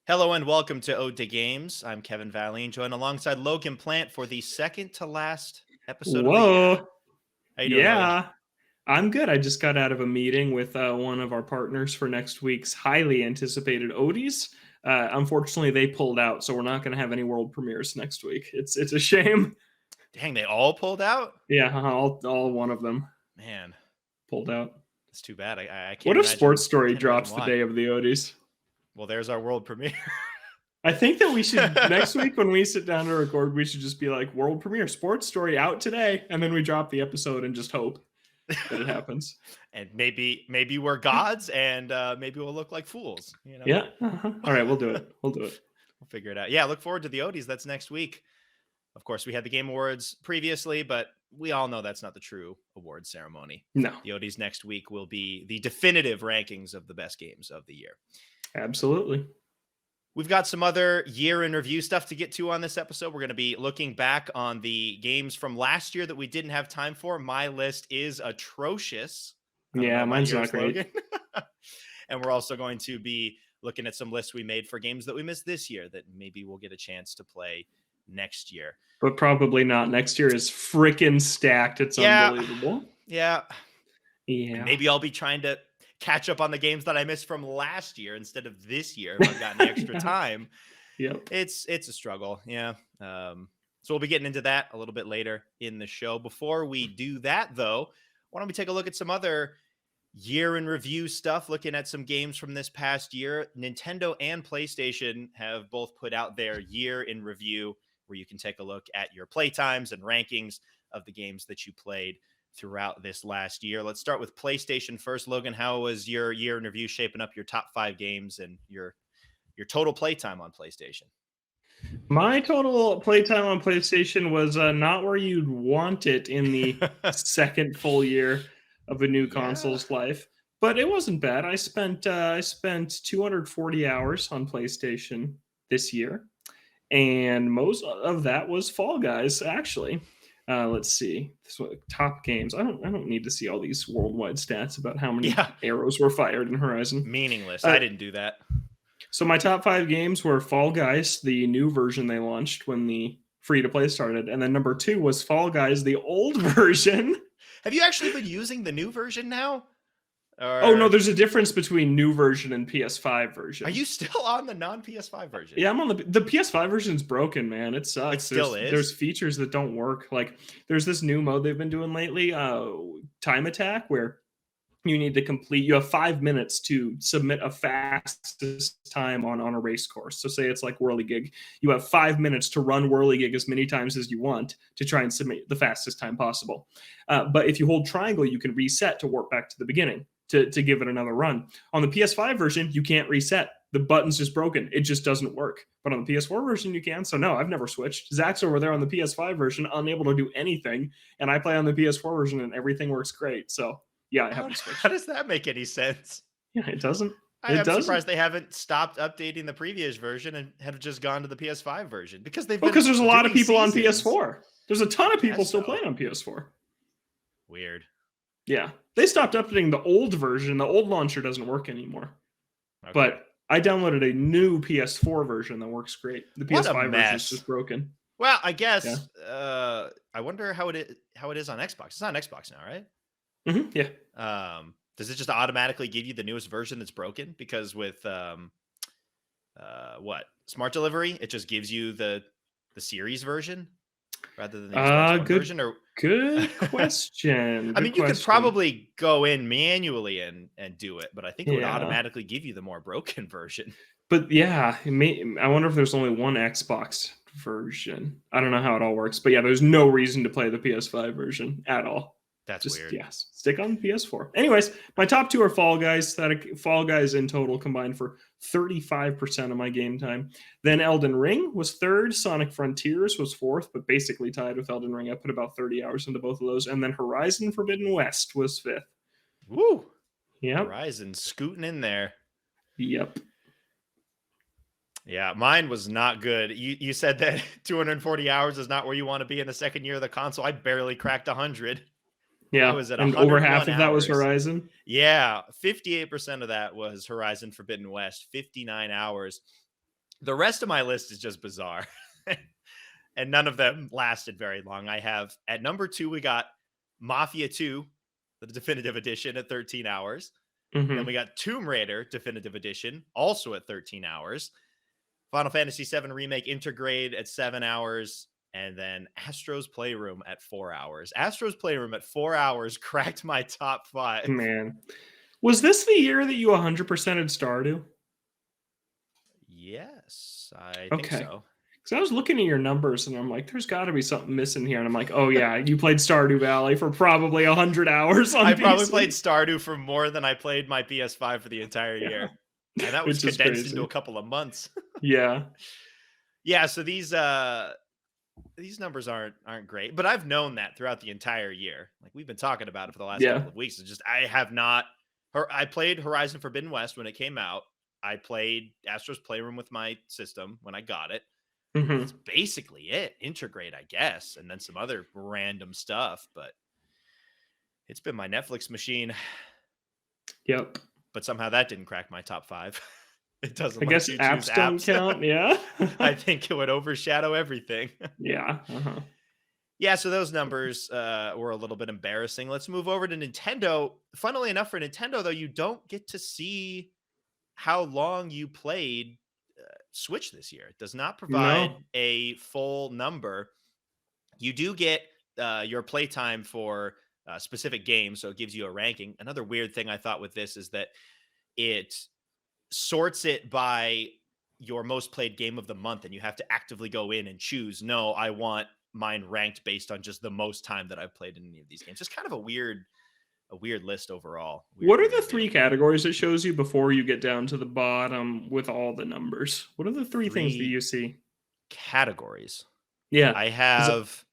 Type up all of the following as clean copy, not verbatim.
Hello and welcome to Ode to Games. I'm Kevin Valley, joined alongside Logan Plant for the second to last episode of the year. Whoa. How you doing, Logan? Yeah, I'm good. I just got out of a meeting with one of our partners for next week's highly anticipated Odies. Unfortunately, they pulled out, so we're not going to have any world premieres next week. It's a shame. Dang, they all pulled out? Yeah, all one of them Man, pulled out. that's too bad. I What can't if Sports imagine Story can't imagine drops the why. day of the Odies? Well, there's our world premiere. I think that we should next week when we sit down to record, we should just be like world premiere Sports Story out today, and then we drop the episode and just hope that it happens. And maybe we're gods and maybe we'll look like fools. Yeah. All right, we'll do it. We'll do it. We'll figure it out. Yeah, look forward to the Odies. That's next week. Of course, we had the Game Awards previously, but we all know that's not the true award ceremony. No, The Odies next week will be the definitive rankings of the best games of the year. absolutely. We've got some other year in review stuff to get to on this episode. We're going to be looking back on the games from last year that we didn't have time for. My list is atrocious. Yeah, mine's not great. And we're also going to be looking at some lists we made for games that we missed this year that maybe we'll get a chance to play next year. But probably not. Next year is freaking stacked. It's unbelievable. Yeah. Yeah. Maybe I'll be trying to catch up on the games that I missed from last year instead of this year if I've gotten extra time. Yep. It's a struggle. Yeah. So we'll be getting into that a little bit later in the show. Before we do that, though, why don't we take a look at some other year in review stuff, looking at some games from this past year. Nintendo and PlayStation have both put out their year in review where you can take a look at your playtimes and rankings of the games that you played throughout this last year. Let's start with PlayStation first. Logan, how was your year in review shaping up your top 5 games and your total playtime on PlayStation? My total playtime on PlayStation was not where you'd want it in the second full year of a new console's life, but it wasn't bad. I spent 240 hours on PlayStation this year, and most of that was Fall Guys, actually. Let's see. Top games. I don't need to see all these worldwide stats about how many arrows were fired in Horizon. Meaningless. I didn't do that. So my top 5 games were Fall Guys, the new version they launched when the free-to-play started, and then number 2 was Fall Guys, the old version. Have you actually been using the new version now? Or... Oh, no, there's a difference between new version and PS5 version. Are you still on the non-PS5 version? Yeah, I'm on the PS5 version's broken, man. It sucks. It still is? There's features that don't work. Like, there's this new mode they've been doing lately, Time Attack, where you need to complete, you have 5 minutes to submit a fastest time on a race course. So say it's like Whirligig. You have 5 minutes to run Whirligig as many times as you want to try and submit the fastest time possible. But if you hold triangle, you can reset to warp back to the beginning to give it another run. On the PS5 version, you can't reset. The button's just broken. It just doesn't work. But on the PS4 version, you can. So no, I've never switched. Zach's over there on the PS5 version, unable to do anything. And I play on the PS4 version and everything works great. So yeah, I haven't switched. How does that make any sense? Yeah, it doesn't. I'm surprised they haven't stopped updating the previous version and have just gone to the PS5 version because because there's a lot of people on PS4. There's a ton of people still playing on PS4. Weird. Yeah, they stopped updating the old version. The old launcher doesn't work anymore. Okay. But I downloaded a new PS4 version that works great. The PS5 version is just broken. Well, I guess. Yeah. I wonder how it is on Xbox. It's on Xbox now, right? Mm-hmm, yeah. Does it just automatically give you the newest version that's broken? Because with Smart Delivery, it just gives you the series version rather than the Xbox One version. Or good question. I mean, you could probably go in manually and do it, but I think it would automatically give you the more broken version. But yeah, I wonder if there's only one Xbox version. I don't know how it all works, but yeah, there's no reason to play the PS5 version at all. That's just weird. Yes, stick on PS4. Anyways, my top 2 are Fall Guys. Fall Guys in total combined for 35% of my game time. Then Elden Ring was 3rd. Sonic Frontiers was 4th, but basically tied with Elden Ring. I put about 30 hours into both of those. And then Horizon Forbidden West was 5th. Woo! Yep. Horizon scooting in there. Yep. Yeah, mine was not good. You said that 240 hours is not where you want to be in the second year of the console. I barely cracked 100. Yeah, and over half of that was Horizon. Yeah, 58% of that was Horizon Forbidden West, 59 hours. The rest of my list is just bizarre. And none of them lasted very long. I have at number 2, we got Mafia 2, the definitive edition at 13 hours. Then we got Tomb Raider definitive edition, also at 13 hours. Final Fantasy VII Remake Intergrade at 7 hours. And then Astro's Playroom at 4 hours. Astro's Playroom at 4 hours cracked my top 5. Man. Was this the year that you 100%ed Stardew? Yes, I think so. Because I was looking at your numbers and I'm like, there's got to be something missing here. And I'm like, oh, yeah, you played Stardew Valley for probably 100 hours on I PC. probably played Stardew for more than I played my PS5 for the entire year. And that was condensed into a couple of months. Yeah. Yeah, so these numbers aren't great, but I've known that throughout the entire year. Like, we've been talking about it for the last couple of weeks. It's just I have not. I played Horizon Forbidden West when it came out. I played Astro's Playroom with my system when I got it. That's basically it. Intergrade, I guess, and then some other random stuff. But it's been my Netflix machine. Yep. But somehow that didn't crack my top 5. It doesn't. I guess apps don't count. Yeah. I think it would overshadow everything. Yeah. Yeah, so those numbers were a little bit embarrassing. Let's move over to Nintendo. Funnily enough, for Nintendo, though, you don't get to see how long you played Switch this year. It does not provide a full number. You do get your playtime for specific games, so it gives you a ranking. Another weird thing I thought with this is that it sorts it by your most played game of the month, and you have to actively go in and choose, no, I want mine ranked based on just the most time that I've played in any of these games. Just kind of a weird list overall. What are the 3 categories it shows you before you get down to the bottom with all the numbers? What are the 3 things that you see? Categories. Yeah. I have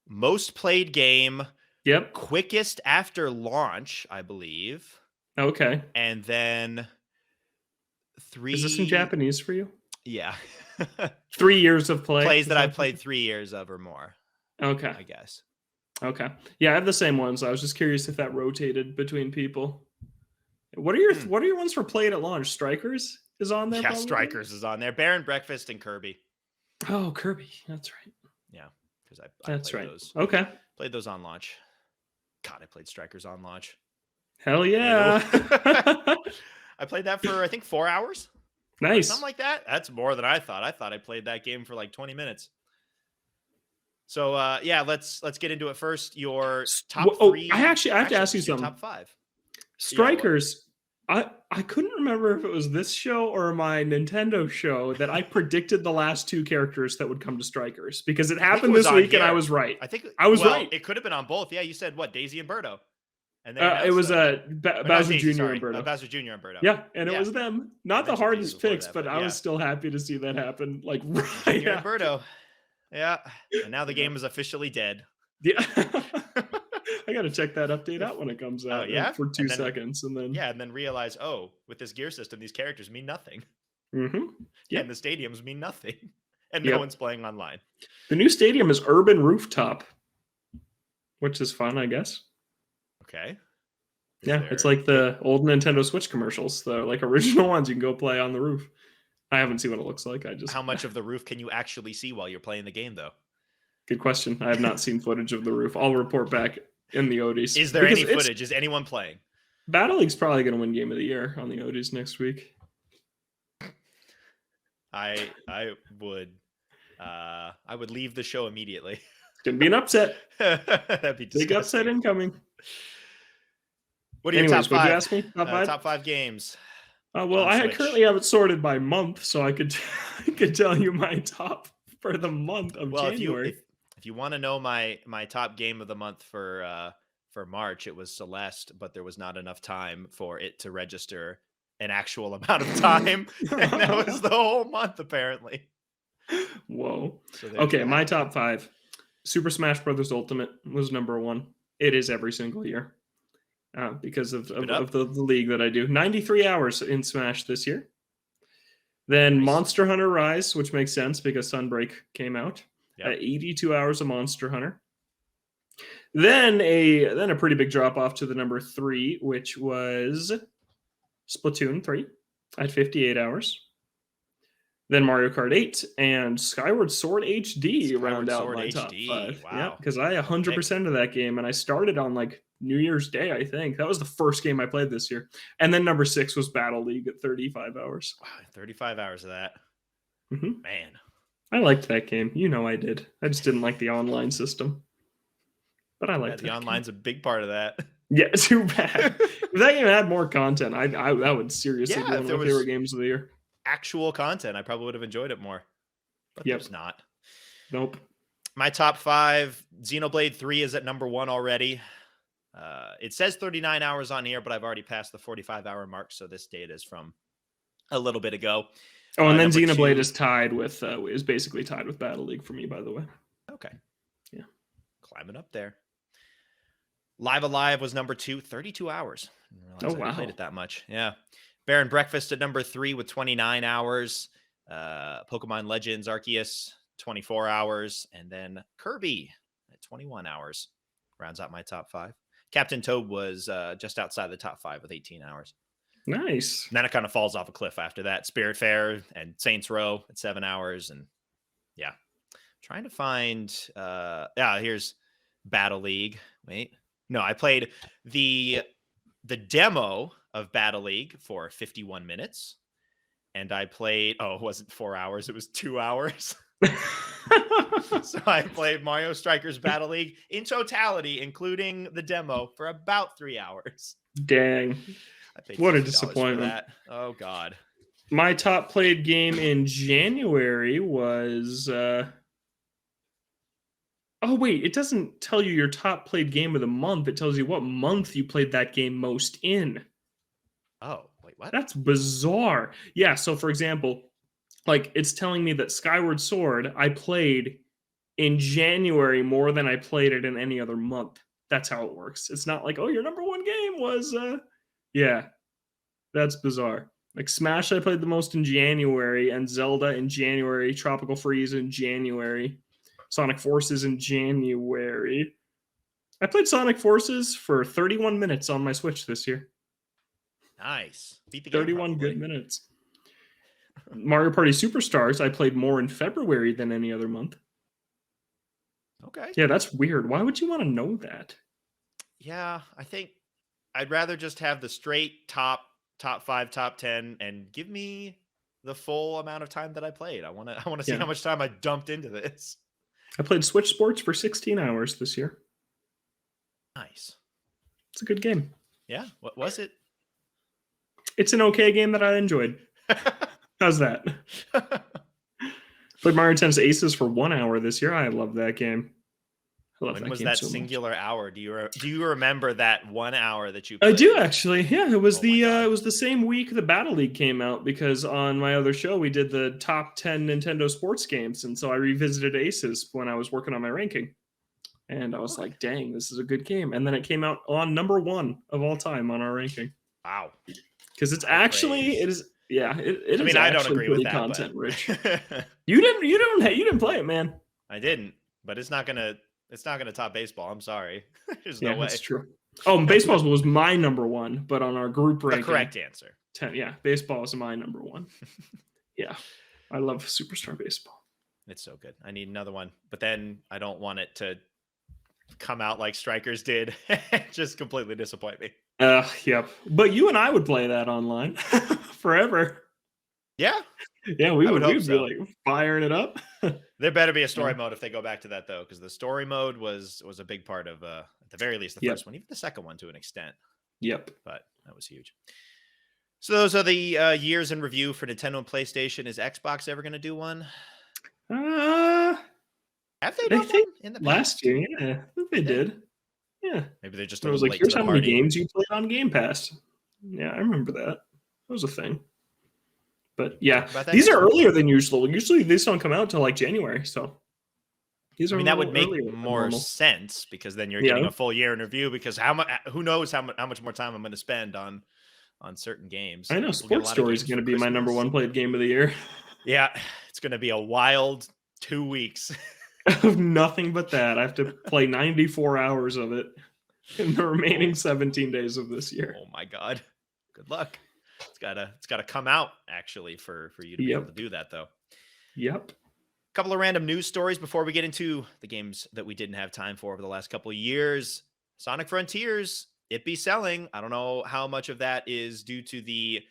most played game. Yep. Quickest after launch, I believe. Okay. And then 3. Is this in Japanese for you? Yeah. 3 years of play. Plays that I've played 3 years of or more. Okay. I guess. Okay. Yeah, I have the same ones. I was just curious if that rotated between people. What are your ones for played at launch? Strikers is on there? Yeah, probably? Strikers is on there. Baron Breakfast and Kirby. Oh, Kirby. That's right. Yeah, because I That's played right. those. Okay. Played those on launch. God, I played Strikers on launch. Hell yeah. I played that for, I think, 4 hours. Nice. Something like that. That's more than I thought. I thought I played that game for like 20 minutes. So yeah, let's get into it first. Your top 3. I have to ask you something. Top 5. Strikers. Yeah, I couldn't remember if it was this show or my Nintendo show that I predicted the last 2 characters that would come to Strikers, because it happened this week and I was right. I was right. It could have been on both. Yeah, you said what? Daisy and Birdo. And then it was Bowser Jr. and Birdo. Bowser Jr. and Birdo. Yeah, and it was them. Not the hardest picks, but I was still happy to see that happen. Like right. Jr. and Birdo. Yeah, and now the game is officially dead. Yeah. I got to check that update out when it comes out. Oh, yeah? For 2 seconds, and then and then realize, with this gear system, these characters mean nothing. Yeah, and the stadiums mean nothing, and no one's playing online. The new stadium is Urban Rooftop, which is fun, I guess. Okay. Yeah, it's like the old Nintendo Switch commercials, the like original ones. You can go play on the roof. I haven't seen what it looks like. How much of the roof can you actually see while you're playing the game, though? Good question. I have not seen footage of the roof. I'll report back in the Odies. Is there any footage? Is anyone playing? Battle League's probably going to win Game of the Year on the Odies next week. I would leave the show immediately. It's going to be an upset. That'd be disgusting. Big upset incoming. What are your top 5? Would you ask me? Top 5 games. Well, I currently have it sorted by month, so I could tell you my top for the month of January. If you want to know my top game of the month for March, it was Celeste, but there was not enough time for it to register an actual amount of time, and that was the whole month apparently. Whoa. Okay, my top 5. Super Smash Bros. Ultimate was number 1. It is every single year. Because of the league that I do. 93 hours in Smash this year. Then nice. Monster Hunter Rise, which makes sense because Sunbreak came out. Yep. 82 hours of Monster Hunter. Then a pretty big drop off to the number 3, which was Splatoon 3 at 58 hours. Then Mario Kart 8 and Skyward Sword HD round Skyward out Sword my top HD. 5. Yeah, Wow. because I Good pick. 100% of that game, and I started on like New Year's Day, I think. That was the first game I played this year. And then number 6 was Battle League at 35 hours. Wow, 35 hours of that. Mhm. Man. I liked that game. You know I did. I just didn't like the online system. But I Yeah, liked the that online's game. a big part of that. Yeah, too bad. If that game had more content, that would seriously be Yeah, one if of there my favorite was games of the year. actual content, I probably would have enjoyed it more. But Yep. there's not. Nope. My top 5, Xenoblade 3 is at number 1 already. It says 39 hours on here, but I've already passed the 45-hour mark, so this data is from a little bit ago. Oh, and then Number Xenoblade 2 is tied with is basically tied with Battle League for me, by the way. Okay. Yeah. Climbing up there. Live Alive was number 2, 32 hours. I didn't realize I played Wow. it that much. Yeah. Bear and Breakfast at number 3 with 29 hours. Pokemon Legends Arceus, 24 hours. And then Kirby at 21 hours. Rounds out my top 5. Captain Toad was just outside the top 5 with 18 hours. Nice. And then it kind of falls off a cliff after that. Spirit Fair and Saints Row at 7 hours. And yeah. Trying to find here's Battle League. Wait. No, I played the demo of Battle League for 51 minutes. And I played, it wasn't 4 hours, it was 2 hours. So I played Mario Strikers Battle League in totality, including the demo, for about 3 hours. Dang. I paid What a $50 disappointment. for that. Oh, God. My top played game in January was oh wait, it doesn't tell you your top played game of the month. It tells you what month you played that game most in. Oh, wait, what? That's bizarre. Yeah, so for example, like it's telling me that Skyward Sword I played in January more than I played it in any other month. That's how it works. It's not like, oh, your number 1 game was yeah. That's bizarre. Like Smash I played the most in January, and Zelda in January, Tropical Freeze in January, Sonic Forces in January. I played Sonic Forces for 31 minutes on my Switch this year. Nice. Beat the game 31 probably. good minutes. Mario Party Superstars I played more in February than any other month. Okay. Yeah, that's weird. Why would you want to know that? Yeah, I think I'd rather just have the straight top 5, top 10, and give me the full amount of time that I played. I want to see Yeah. how much time I dumped into this. I played Switch Sports for 16 hours this year. Nice. It's a good game. Yeah. What was it? It's an okay game that I enjoyed. How's that? Played Mario Tennis Aces for 1 hour this year. I love that game. I love When was game that so much. singular hour? Do you remember that 1 hour that you I played? do actually. Yeah, it was Oh my God. it was the same week the Battle League came out, because on my other show we did the top 10 Nintendo sports games, and so I revisited Aces when I was working on my ranking. And I was Okay. like, dang, this is a good game. And then it came out on number 1 of all time on our ranking. Wow. Because it's High actually praise. it is yeah, it I mean, is I don't actually agree with pretty that, content but rich. You didn't play it, man. I didn't, but it's not gonna top baseball. I'm sorry. There's Yeah, no way. that's true. Oh, baseball was my number 1, but on our group The ranking, correct answer. 10. Yeah, baseball is my number 1. Yeah, I love Superstar Baseball. It's so good. I need another one, but then I don't want it to come out like Strikers did and just completely disappoint me. Yep. But you and I would play that online forever. Yeah, Yeah, we I would would hope be so. like firing it up. There better be a story mode if they go back to that, though, because the story mode was a big part of, at the very least, the Yep. first one, even the second one to an extent. Yep. But that was huge. So those are the years in review for Nintendo and PlayStation. Is Xbox ever going to do one? Have they done one in the past? Last year, yeah, I think they did. Yeah. Maybe they're just It a was little like, late to here's the how many party. games you played on Game Pass. Yeah, I remember that. That was a thing. But yeah, About that these are next week. earlier than usual. Usually these don't come out until like January. So these are I mean, a that would little make earlier than more normal. sense, because then you're Yeah. getting a full year in review, because who knows how much more time I'm going to spend on certain games. I know We'll get a Sports lot of Story is games going to for be my number Christmas. 1 played game of the year. Yeah, it's going to be a wild 2 weeks. Of nothing but that. I have to play 94 hours of it in the remaining 17 days of this year. Oh my God. Good luck. It's gotta come out actually for you to be able to do that though. Yep. Couple of random news stories before we get into the games that we didn't have time for over the last couple of years. Sonic Frontiers, it be selling. I don't know how much of that is due to the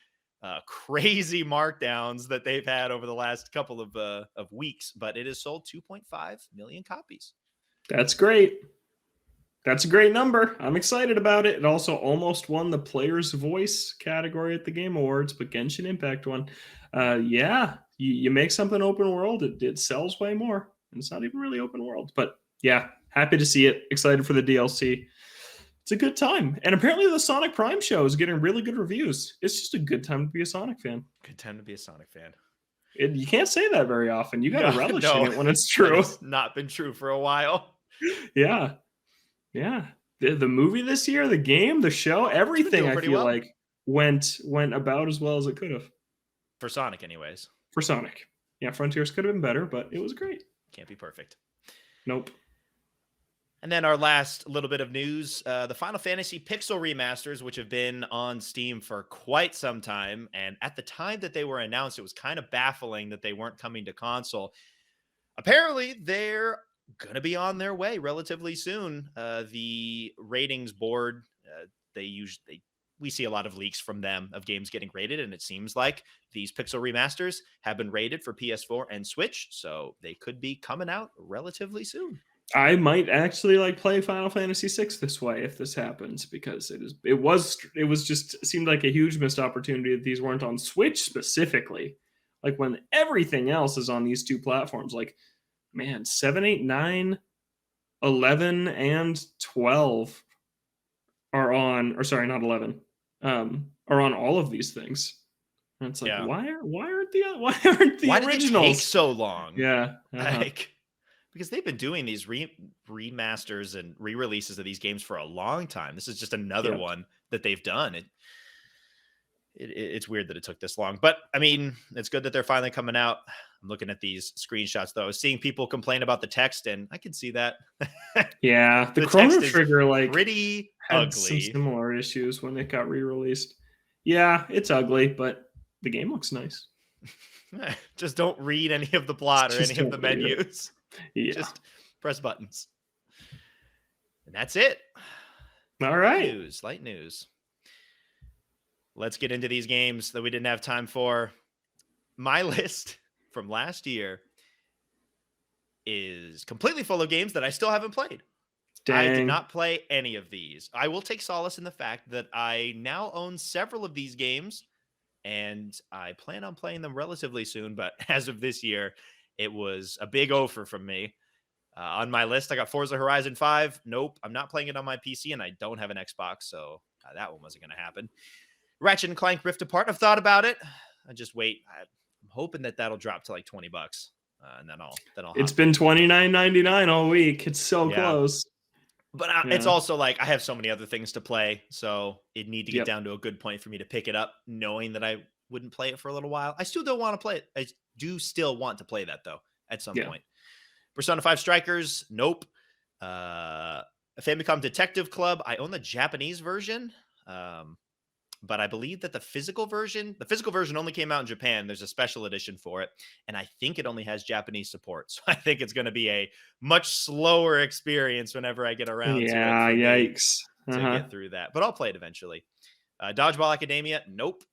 crazy markdowns that they've had over the last couple of weeks, but it has sold 2.5 million copies. That's great. That's a great number. I'm excited about it. It also almost won the Player's Voice category at the Game Awards, but Genshin Impact won. Yeah, you make something open world, it sells way more. And it's not even really open world. But yeah, happy to see it. Excited for the DLC. It's a good time. And apparently the Sonic Prime show is getting really good reviews. It's just a good time to be a Sonic fan. Good time to be a Sonic fan. You can't say that very often. You got to relish in it when it's true. It's not been true for a while. Yeah. Yeah. The movie this year, the game, the show, everything I feel like went about as well as it could have. For Sonic, anyways. For Sonic. Yeah, Frontiers could have been better, but it was great. Can't be perfect. Nope. And then our last little bit of news, the Final Fantasy Pixel Remasters, which have been on Steam for quite some time. And at the time that they were announced, it was kind of baffling that they weren't coming to console. Apparently, they're going to be on their way relatively soon. The ratings board, we see a lot of leaks from them of games getting rated, and it seems like these Pixel Remasters have been rated for PS4 and Switch, so they could be coming out relatively soon. I might actually play Final Fantasy VI this way if this happens, because it seemed like a huge missed opportunity that these weren't on Switch specifically. Like when everything else is on these two platforms, like man, 7, 8, 9, 11, and 12 are on, or sorry, not 11, are on all of these things. And it's like, Yeah. why aren't the why originals? did it take so long? Yeah. Because they've been doing these remasters and re-releases of these games for a long time. This is just another one that they've done. It's weird that it took this long, but I mean, it's good that they're finally coming out. I'm looking at these screenshots though. I was seeing people complain about the text, and I can see that. Yeah, the Chrono Trigger pretty had ugly. some similar issues when it got re-released. Yeah, it's ugly, but the game looks nice. Just don't read any of the plot or any of the menus. Yeah. Just press buttons. And that's it. All right. Light news. Let's get into these games that we didn't have time for. My list from last year is completely full of games that I still haven't played. Dang. I did not play any of these. I will take solace in the fact that I now own several of these games, and I plan on playing them relatively soon. But as of this year, it was a big offer from me. On my list, I got Forza Horizon 5. Nope, I'm not playing it on my PC, and I don't have an Xbox, so that one wasn't going to happen. Ratchet and Clank Rift Apart. I've thought about it. I just wait. I'm hoping that'll drop to like $20, and then I'll. It's been $29.99 all week. It's so close. But it's also like I have so many other things to play, so it'd need to get down to a good point for me to pick it up, knowing that I wouldn't play it for a little while. I still don't want to play it. I do still want to play that though at some point. Persona 5 Strikers. Nope. Famicom Detective Club. I own the Japanese version. But I believe that the physical version only came out in Japan. There's a special edition for it, and I think it only has Japanese support. So I think it's going to be a much slower experience whenever I get around to it. Yikes. To get through that. But I'll play it eventually. Dodgeball Academia, nope.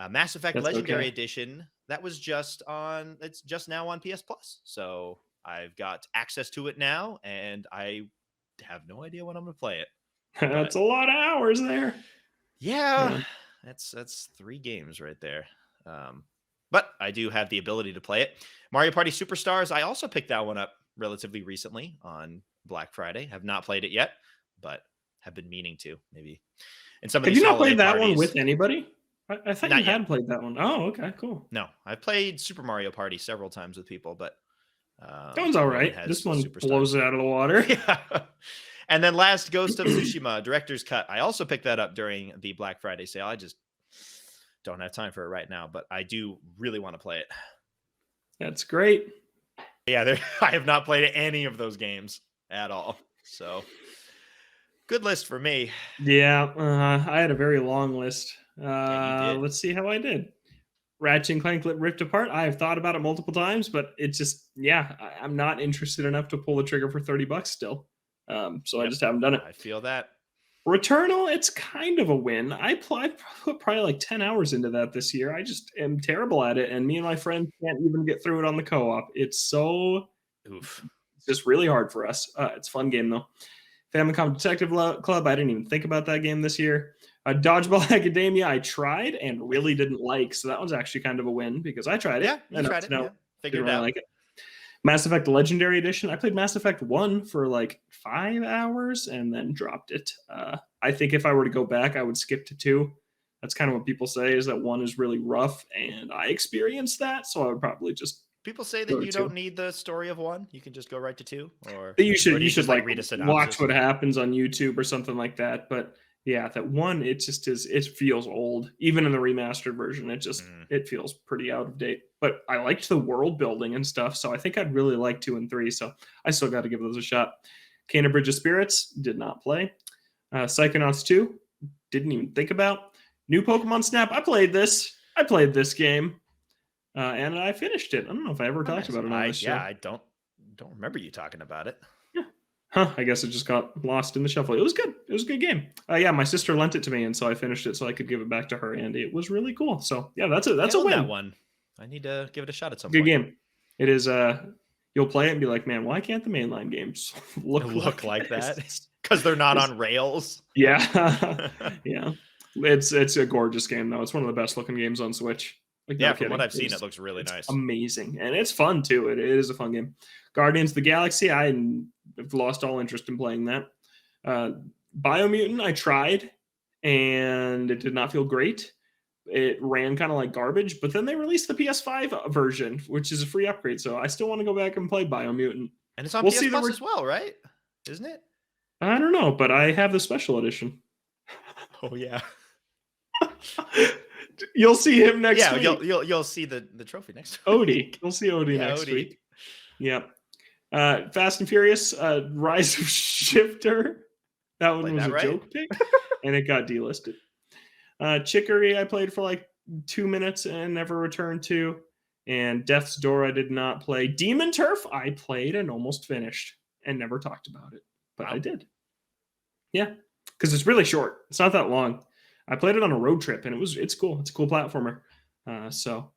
Mass Effect Legendary Edition, that was just now on PS Plus. So I've got access to it now, and I have no idea when I'm going to play it. That's a lot of hours there. Yeah, that's 3 games right there. But I do have the ability to play it. Mario Party Superstars, I also picked that one up relatively recently on Black Friday. Have not played it yet, but have been meaning to maybe. And some of have these you not played that parties, one with anybody? I thought you had played that one. Oh, okay, cool. No, I've played Super Mario Party several times with people, but that one's all right. This one blows it out of the water. Yeah. And then last, Ghost of Tsushima Director's Cut. I also picked that up during the Black Friday sale. I just don't have time for it right now, but I do really want to play it. That's great. Yeah, I have not played any of those games at all. So good list for me. Yeah, I had a very long list. Yeah, you did. Let's see how I did. Ratchet and Clank Rift Apart. I have thought about it multiple times, but it's just, I'm not interested enough to pull the trigger for $30 still. So I just haven't done it. I feel that. Returnal, it's kind of a win. I put probably like 10 hours into that this year. I just am terrible at it, and me and my friend can't even get through it on the co-op. It's just really hard for us. It's a fun game, though. Famicom Detective Club, I didn't even think about that game this year. Dodgeball Academia, I tried and really didn't like, so that one's actually kind of a win because I tried it. Yeah, you tried it. Figured it out. Like it. Mass Effect Legendary Edition. I played Mass Effect 1 for like 5 hours and then dropped it. I think if I were to go back, I would skip to 2. That's kind of what people say, is that 1 is really rough, and I experienced that, so I would probably just... People say that you don't need the story of 1. You can just go right to 2. Or you should like read a watch what happens on YouTube or something like that. But yeah, that 1, it just is. It feels old, even in the remastered version. It feels pretty out of date. But I liked the world building and stuff, so I think I'd really like 2 and 3. So I still got to give those a shot. Kena Bridge of Spirits, did not play. Psychonauts 2, didn't even think about. New Pokemon Snap, I played this game. And I finished it. I don't know if I ever talked about it on this show. Yeah, I don't remember you talking about it. Yeah. I guess it just got lost in the shuffle. It was good. It was a good game. Yeah, my sister lent it to me, and so I finished it so I could give it back to her, and it was really cool. So yeah, that's a win. That one. I need to give it a shot at some point. Good game. It is. You'll play it and be like, man, why can't the mainline games look like that? Because they're not on rails. Yeah, yeah. It's a gorgeous game though. It's one of the best looking games on Switch. Like, yeah, from what I've seen, it looks really nice. Amazing. And it's fun, too. It is a fun game. Guardians of the Galaxy, I have lost all interest in playing that. Biomutant, I tried, and it did not feel great. It ran kind of like garbage, but then they released the PS5 version, which is a free upgrade, so I still want to go back and play Biomutant. And it's on PS Plus as well, right? Isn't it? I don't know, but I have the special edition. Oh, yeah. You'll see him next week. Yeah, you'll see the trophy next week. Odie. You'll see Odie next week. Yep. Fast and Furious, Rise of Shifter. That one was a joke pick, and it got delisted. Chicory, I played for like 2 minutes and never returned to. And Death's Door, I did not play. Demon Turf, I played and almost finished and never talked about it, but I did. Yeah, because it's really short. It's not that long. I played it on a road trip, and it's cool. It's a cool platformer. So,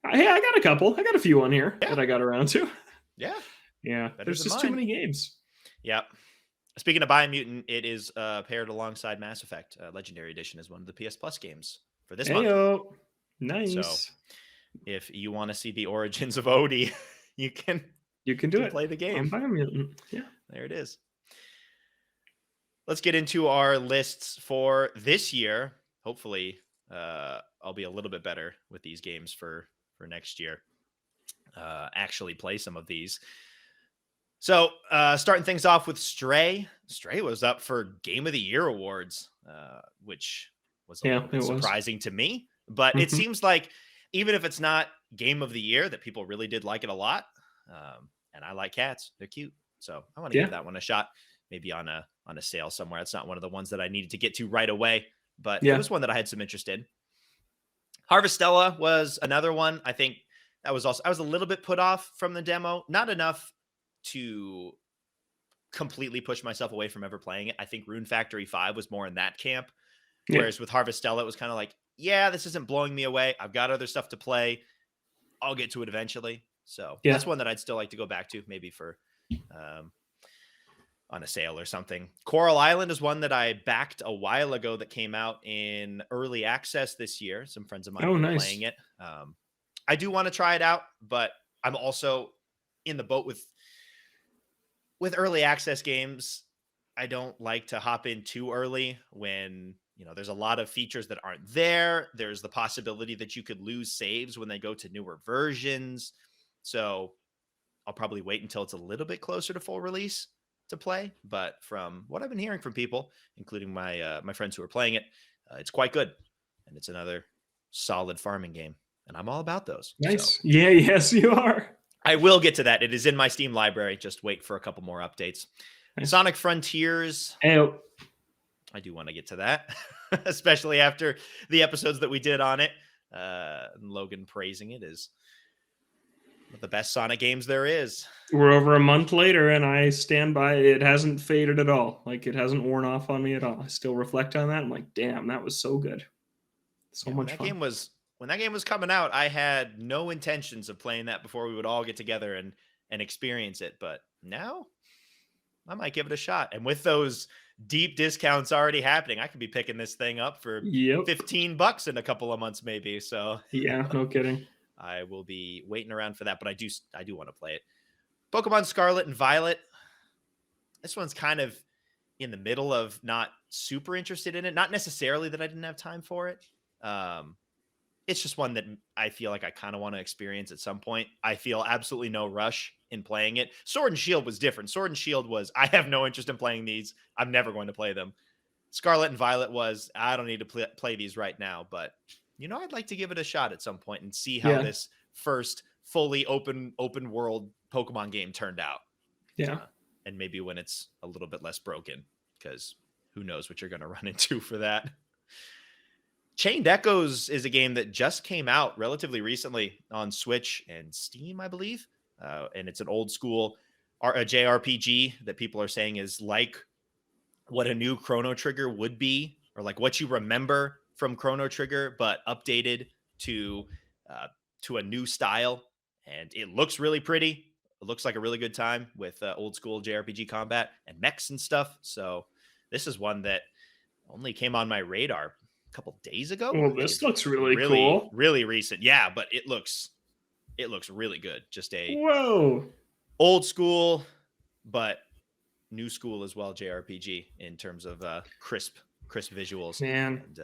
hey, I got a couple. I got a few on here that I got around to. Yeah. Yeah. There's just too many games. Yeah. Speaking of Biomutant, it is paired alongside Mass Effect. Legendary Edition is one of the PS Plus games for this month. Nice. So, if you want to see the origins of Odie, you can play the game. On Biomutant. Yeah. There it is. Let's get into our lists for this year. Hopefully, I'll be a little bit better with these games for next year. Actually play some of these. So, starting things off with Stray. Stray was up for Game of the Year awards, which was a little bit surprising to me. But it seems like even if it's not Game of the Year, that people really did like it a lot. And I like cats; they're cute, so I want to give that one a shot. Maybe on a sale somewhere. It's not one of the ones that I needed to get to right away, but it was one that I had some interest in. Harvestella was another one. I think that was also, I was a little bit put off from the demo, not enough to completely push myself away from ever playing it. I think Rune Factory 5 was more in that camp. Whereas with Harvestella, it was kind of like, yeah, this isn't blowing me away. I've got other stuff to play. I'll get to it eventually. So that's one that I'd still like to go back to, maybe for, on a sale or something. Coral Island is one that I backed a while ago that came out in early access this year. Some friends of mine were playing it. I do want to try it out, but I'm also in the boat with early access games. I don't like to hop in too early when, there's a lot of features that aren't there. There's the possibility that you could lose saves when they go to newer versions. So I'll probably wait until it's a little bit closer to full release to play, but from what I've been hearing from people, including my friends who are playing it, it's quite good, and it's another solid farming game, and I'm all about those. Nice. So, yes, you are. I will get to that. It is in my Steam library. Just wait for a couple more updates. Nice. Sonic Frontiers I do want to get to that, especially after the episodes that we did on it. Logan praising it as one of the best Sonic games there is. We're over a month later, and I stand by it. It hasn't faded at all. Like, it hasn't worn off on me at all. I still reflect on that. I'm like, damn, that was so good. So much fun. When that game was coming out, I had no intentions of playing that before we would all get together and experience it. But now I might give it a shot. And with those deep discounts already happening, I could be picking this thing up for $15 in a couple of months, maybe. So yeah, no kidding. I will be waiting around for that, but I do want to play it. Pokemon Scarlet and Violet. This one's kind of in the middle of not super interested in it. Not necessarily that I didn't have time for it. It's just one that I feel like I kind of want to experience at some point. I feel absolutely no rush in playing it. Sword and Shield was different. Sword and Shield was, I have no interest in playing these. I'm never going to play them. Scarlet and Violet was, I don't need to play these right now, but I'd like to give it a shot at some point and see how this first fully open world Pokemon game turned out. Yeah. And maybe when it's a little bit less broken, because who knows what you're going to run into for that. Chained Echoes is a game that just came out relatively recently on Switch and Steam, I believe. And it's an old school JRPG that people are saying is like what a new Chrono Trigger would be, or like what you remember from Chrono Trigger, but updated to a new style. And it looks really pretty. It looks like a really good time with old school JRPG combat and mechs and stuff. So this is one that only came on my radar a couple days ago. Well, this looks really cool. Really recent. Yeah, but it looks really good. Just a old school, but new school as well JRPG in terms of crisp visuals. Man. And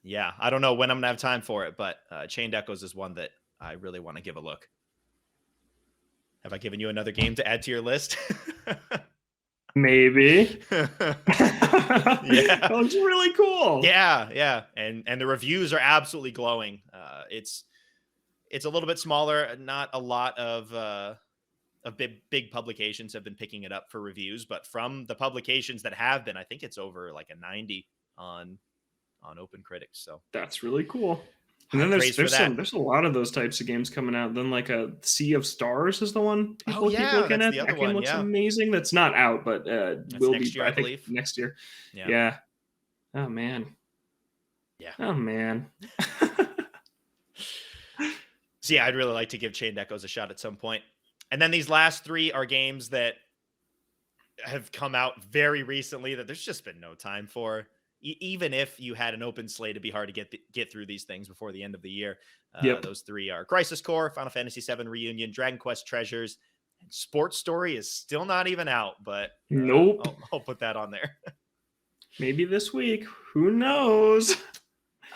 yeah, I don't know when I'm gonna have time for it, but Chained Echoes is one that I really want to give a look. Have I given you another game to add to your list? Maybe. Yeah. That looks really cool. Yeah. And the reviews are absolutely glowing. It's a little bit smaller. Not a lot of big publications have been picking it up for reviews, but from the publications that have been, I think it's over like a 90 on Open Critics. So that's really cool. And then there's a lot of those types of games coming out. Then like a Sea of Stars is the one people keep looking at. That game looks amazing. That's not out, but will be year, I believe. Next year. Yeah. Oh man. Yeah. Oh man. So yeah, I'd really like to give Chained Echoes a shot at some point. And then these last three are games that have come out very recently that there's just been no time for. Even if you had an open slate, it'd be hard to get through these things before the end of the year. Those three are Crisis Core, Final Fantasy VII Reunion, Dragon Quest Treasures, and Sports Story is still not even out, but nope. I'll put that on there. Maybe this week. Who knows?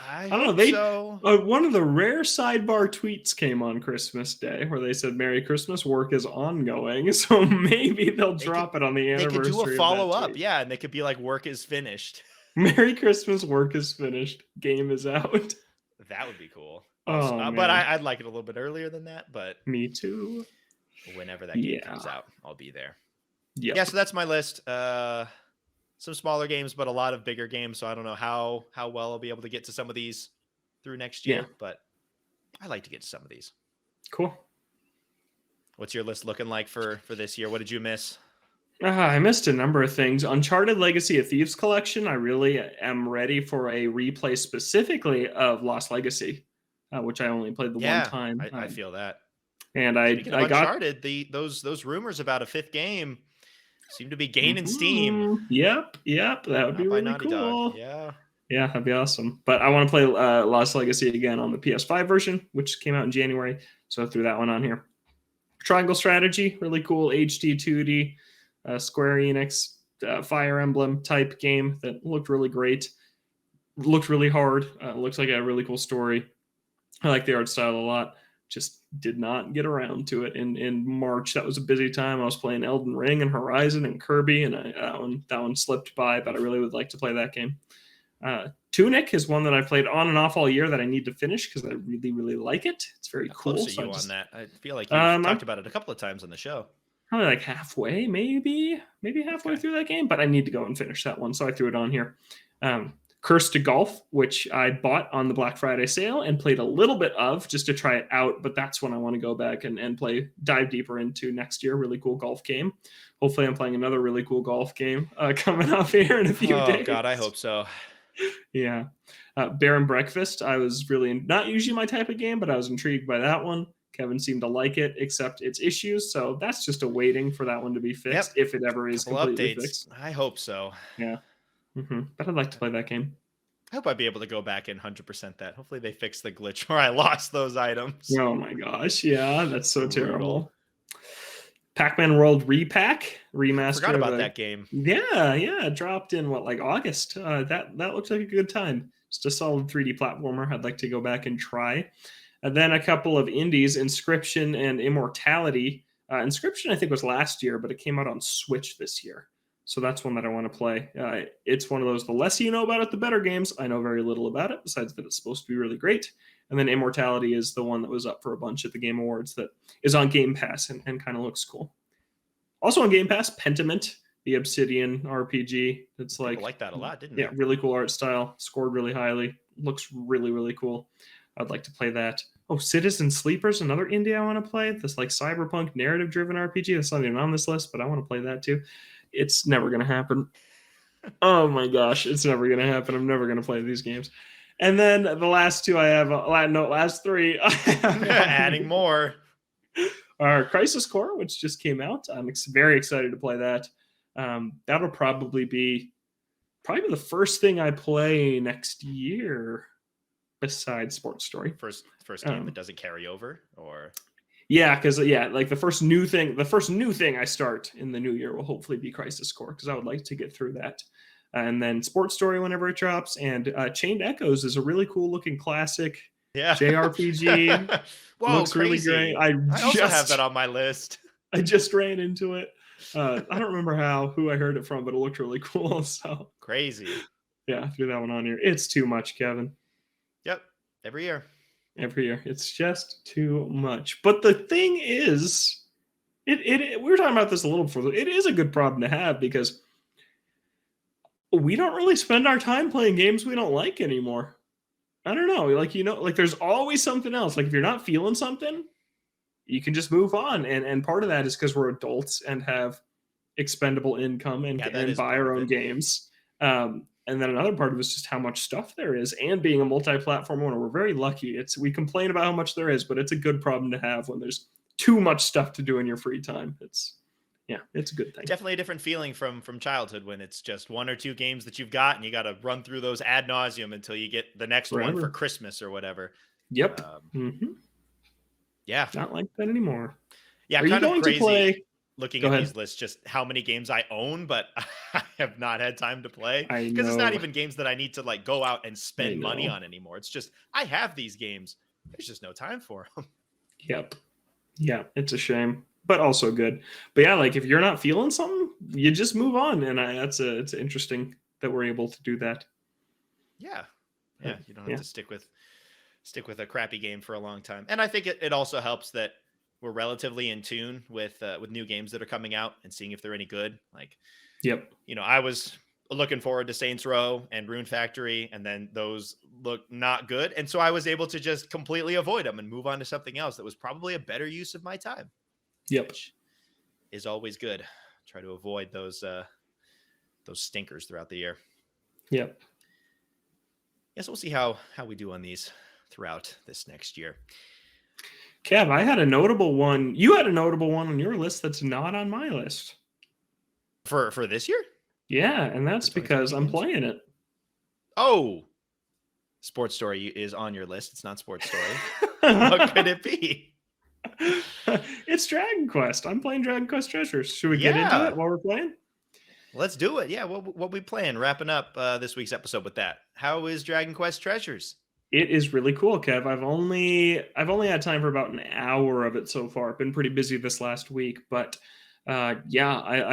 I don't know. One of the rare sidebar tweets came on Christmas Day where they said, "Merry Christmas, work is ongoing." So maybe they'll drop it on the anniversary. They could do a follow-up, yeah, and they could be like, "Work is finished." Merry Christmas, work is finished. Game is out. That would be cool. But I'd like it a little bit earlier than that. But me too. Whenever that game comes out, I'll be there. Yep. Yeah, so that's my list. Some smaller games, but a lot of bigger games. So I don't know how well I'll be able to get to some of these through next year. But I like to get to some of these. Cool. What's your list looking like for this year? What did you miss? I missed a number of things. Uncharted Legacy of Thieves Collection. I really am ready for a replay specifically of Lost Legacy, which I only played the one time. I feel that. And I got Uncharted. Those rumors about a fifth game seem to be gaining steam. Yep. That would be really cool. Dog. Yeah, that'd be awesome. But I want to play Lost Legacy again on the PS5 version, which came out in January. So I threw that one on here. Triangle Strategy, really cool HD 2D. Square Enix Fire Emblem type game that looked really great. Looked really hard. Looks like a really cool story. I like the art style a lot. Just did not get around to it in March. That was a busy time. I was playing Elden Ring and Horizon and Kirby, and that one slipped by, but I really would like to play that game. Tunic is one that I played on and off all year that I need to finish because I really, really like it. It's very cool. Close to you on that. I feel like you've talked about it a couple of times on the show. probably like halfway, maybe halfway through that game, but I need to go and finish that one, so I threw it on here. Curse to Golf, which I bought on the Black Friday sale and played a little bit of just to try it out, but that's when I want to go back and dive deeper into next year. Really cool golf game. Hopefully I'm playing another really cool golf game coming up here in a few days. Oh God, I hope so. Yeah. Bear and Breakfast, I was really not usually my type of game, but I was intrigued by that one. Kevin seemed to like it, except its issues, so that's just a waiting for that one to be fixed, if it ever is completely fixed. I hope so. Yeah. But I'd like to play that game. I hope I'd be able to go back and 100% that. Hopefully they fix the glitch where I lost those items. Oh my gosh, yeah, that's so terrible. Pac-Man World Repack remaster. Forgot about that game. Yeah, it dropped in August. That looks like a good time. Just a solid 3D platformer. I'd like to go back and try. And then a couple of indies, Inscription and Immortality. Inscription I think was last year, but it came out on Switch this year. So that's one that I want to play. It's one of those, the less you know about it, the better games. I know very little about it, besides that it's supposed to be really great. And then Immortality is the one that was up for a bunch at the Game Awards that is on Game Pass and kind of looks cool. Also on Game Pass, Pentiment, the Obsidian RPG. It's I like that a lot, didn't you? Yeah, really cool art style. Scored really highly. Looks really, really cool. I'd like to play that. Oh, Citizen Sleepers, another indie I want to play. This like cyberpunk narrative-driven RPG. That's not even on this list, but I want to play that too. It's never going to happen. Oh my gosh, it's never going to happen. I'm never going to play these games. And then the last two I have, last three. Adding more. Our Crisis Core, which just came out. I'm very excited to play that. That'll probably be the first thing I play next year, besides Sports Story. First game that doesn't carry over, or yeah, because like the first new thing I start in the new year will hopefully be Crisis Core, because I would like to get through that. And then Sports Story whenever it drops, and Chained Echoes is a really cool looking classic JRPG. Whoa, looks crazy. Really great. I also have that on my list. I just ran into it. I don't remember who I heard it from, but it looked really cool. So crazy. Yeah, threw that one on here. It's too much, Kevin. Yep. Every year. It's just too much. But the thing is, we were talking about this a little before. It is a good problem to have, because we don't really spend our time playing games we don't like anymore. I don't know. Like there's always something else. Like if you're not feeling something, you can just move on. And part of that is because we're adults and have expendable income and buy our own games. And then another part of it is just how much stuff there is, and being a multi-platform owner. We're very lucky. We complain about how much there is, but it's a good problem to have when there's too much stuff to do in your free time. It's a good thing. Definitely a different feeling from childhood, when it's just one or two games that you've got and you got to run through those ad nauseum until you get the next one for Christmas or whatever. Yep. Yeah. Not like that anymore. Yeah. Are you going to play? Looking at these lists, just how many games I own, but I have not had time to play, because it's not even games that I need to like go out and spend money on anymore. It's just, I have these games. There's just no time for them. Yep. Yeah. It's a shame, but also good. But yeah, like if you're not feeling something, you just move on. And it's interesting that we're able to do that. Yeah. Yeah. You don't have to stick with a crappy game for a long time. And I think it also helps that we're relatively in tune with new games that are coming out and seeing if they're any good. Like, I was looking forward to Saints Row and Rune Factory, and then those look not good. And so I was able to just completely avoid them and move on to something else that was probably a better use of my time. Yep. Which is always good. Try to avoid those stinkers throughout the year. Yep. Yes, we'll see how we do on these throughout this next year. Kev, I had a notable one. You had a notable one on your list that's not on my list. For this year? Yeah, and that's because I'm playing it. Oh, Sports Story is on your list. It's not Sports Story. What could it be? It's Dragon Quest. I'm playing Dragon Quest Treasures. Should we get into it while we're playing? Let's do it. Yeah, what we playing? Wrapping up this week's episode with that. How is Dragon Quest Treasures? It is really cool, Kev. I've only had time for about an hour of it so far. I've been pretty busy this last week, but I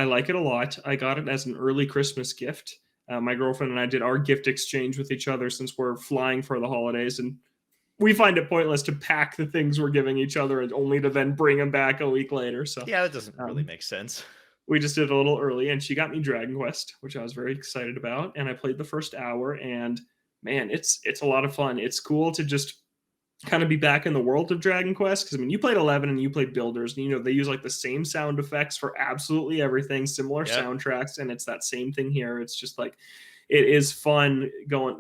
like it a lot. I got it as an early Christmas gift. My girlfriend and I did our gift exchange with each other since we're flying for the holidays, and we find it pointless to pack the things we're giving each other and only to then bring them back a week later. So Yeah, that doesn't really make sense. we just did it a little early, and she got me Dragon Quest, which I was very excited about. And I played the first hour, and man, it's a lot of fun. It's cool to just kind of be back in the world of Dragon Quest, because I mean, you played 11 and you played Builders, and you know they use like the same sound effects for absolutely everything, similar soundtracks, and it's that same thing here. It's just like it is fun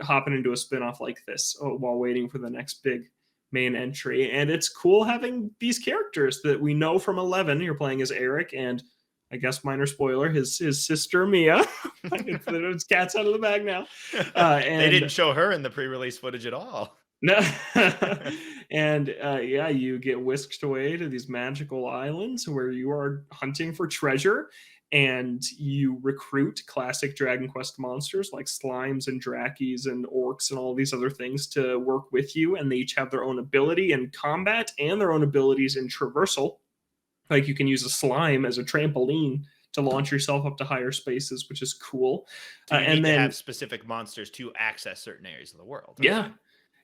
hopping into a spinoff like this while waiting for the next big main entry, and it's cool having these characters that we know from 11. You're playing as Eric, and I guess minor spoiler, his sister Mia. It's cat's out of the bag now. And they didn't show her in the pre-release footage at all. No. And yeah, you get whisked away to these magical islands where you are hunting for treasure, and you recruit classic Dragon Quest monsters like slimes and drakis and orcs and all these other things to work with you, and they each have their own ability in combat and their own abilities in traversal. Like you can use a slime as a trampoline to launch yourself up to higher spaces, which is cool. And then have specific monsters to access certain areas of the world.